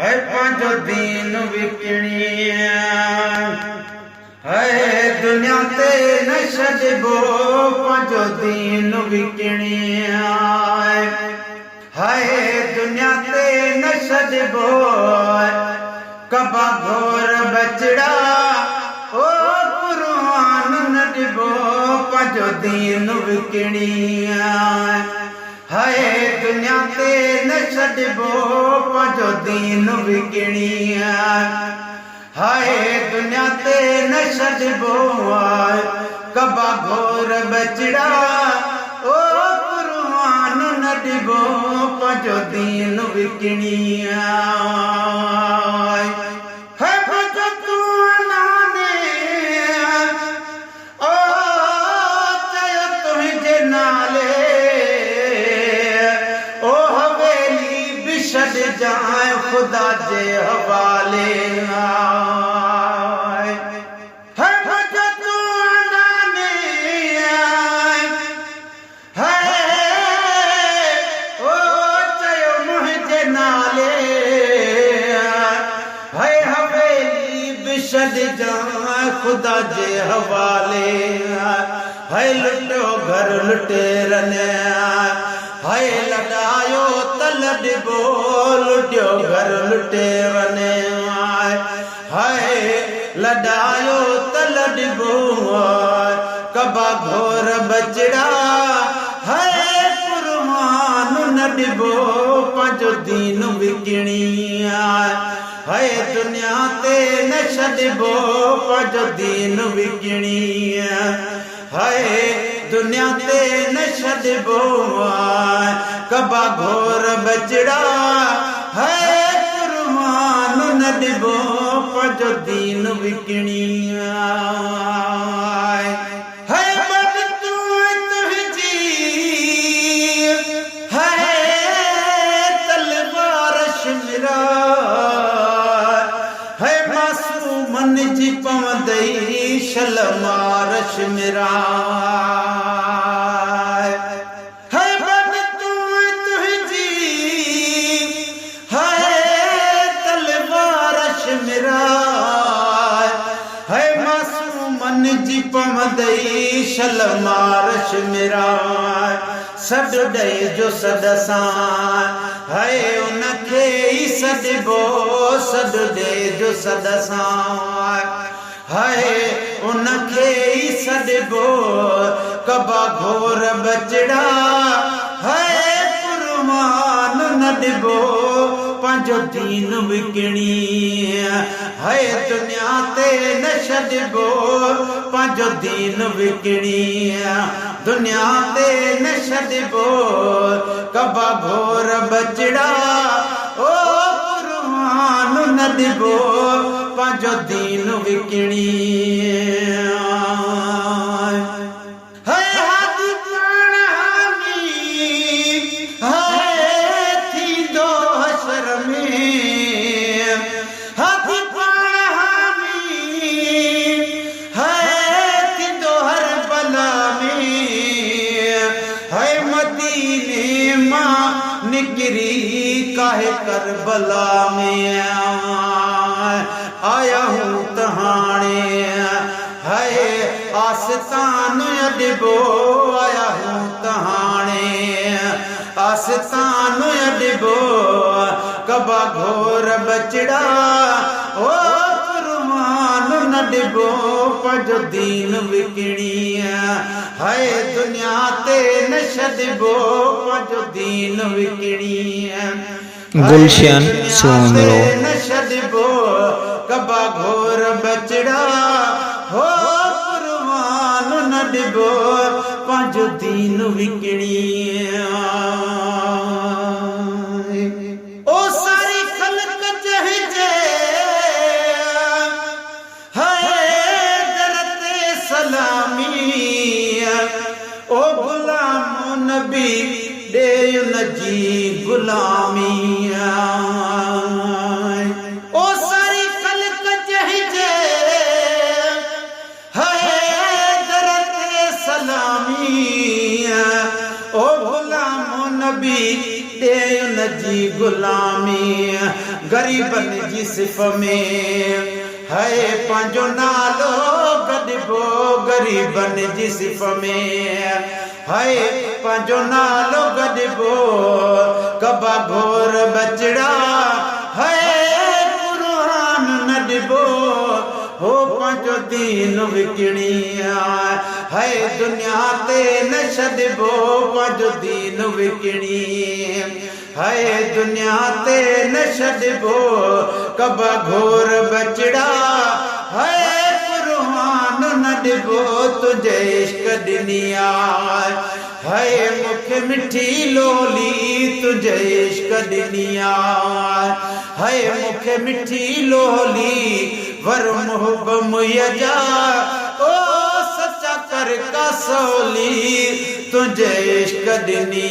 है पंजो दीन विकणिया है दुनिया ते न छॾिबो पंजो दीन विकणिया है दुनिया ते न छॾिबो कबा घोर बचड़ा ओ कुर्बान न ॾिबो पंजो दीन विकणिया है दुनिया ते न छॾिबो पंजो दीन विकणिया है दुनिया ते न छॾिबो कबा घोर बचड़ा ओ कुर्बान न ॾिबो पंजो दीन विकणिया जाए खुदा जे हवाले है मुझे तू अनाने है ओ चयो मुझे नाले है हवेली बिछड़ जाए खुदा जे हवाले है लुटो घर लुटेरने है लड़ायो तल ॾिबो लुटियो घर लुटेरने है लड़ायो तल ॾिबो कबा घोर बचड़ा है कुर्बान न ॾिबो पंजो दीन विकणिया है दुनिया ते न छॾिबो पंजो दीन विकणिया है दुनिया ते न छॾिबो कबा घोर बचड़ा है कुर्बान न ॾिबो पंजो दीन विकणिया है बद तू तुंहिंजी है तलवार शिमरा है मासूमन जी पवंदई शलमार शिमरा पमदई शलमारश मेरा सद ॾे जो सद सां है उनखे ई सॾिबो सद ॾे जो सद सां है उनखे ई सॾिबो कबा घोर बचड़ा है कुर्बान न ॾिबो पंजो दीन विकणिया है दुनिया ते न छॾिबो पंजो दीन विकणिया दुनिया ते न छॾिबो कबा घोर बचड़ा ओ कुर्बान न ॾिबो पंजो दीन विकणिया निकरी काहे करबला में आया हूँ तहाने है आस्तान ॾिबो आया हूँ तहाने आस्तान ॾिबो कबा घोर बचड़ा ओ कुर्बान न ॾिबो पंजो दीन विकणिया है दुनिया ते न छॾिबो पंजो दीन विकणिया गुलशन सोमरो न छॾिबो कबा घोर बचड़ा हो कुर्बान न ॾिबो पंजो दीन विकणिया ओ सारी खलक चहिजे सलामी ओ गुलामो नबी दे नजी गुलामी ओ सारी खलक चहिजे है दरते सलामी ओ गुलाम गरीबन जी सिफ़ में है पंहिंजो नालो गॾिबो गरीबन जी सिफ़ में है पंहिंजो नालो गॾिबो कबा घोर बचड़ा है क़ुरान न ॾिबो हो पंहिंजो दीन विकिणी है दुनिया ते न छॾिबो पंहिंजो दीन विकिणी है दुनिया ते न छॾिबो कबा घोर बचड़ा है क़ुरान न ॾिबो तुंहिंजे इश्क ॾिनी है मूंखे मिठी लोली तुंहिंजे इश्क ॾिनी है मूंखे मिठी लोली वर मोहब मुयजा ओ सच्चा कर का सोली तुंहिंजे इश्क ॾिनी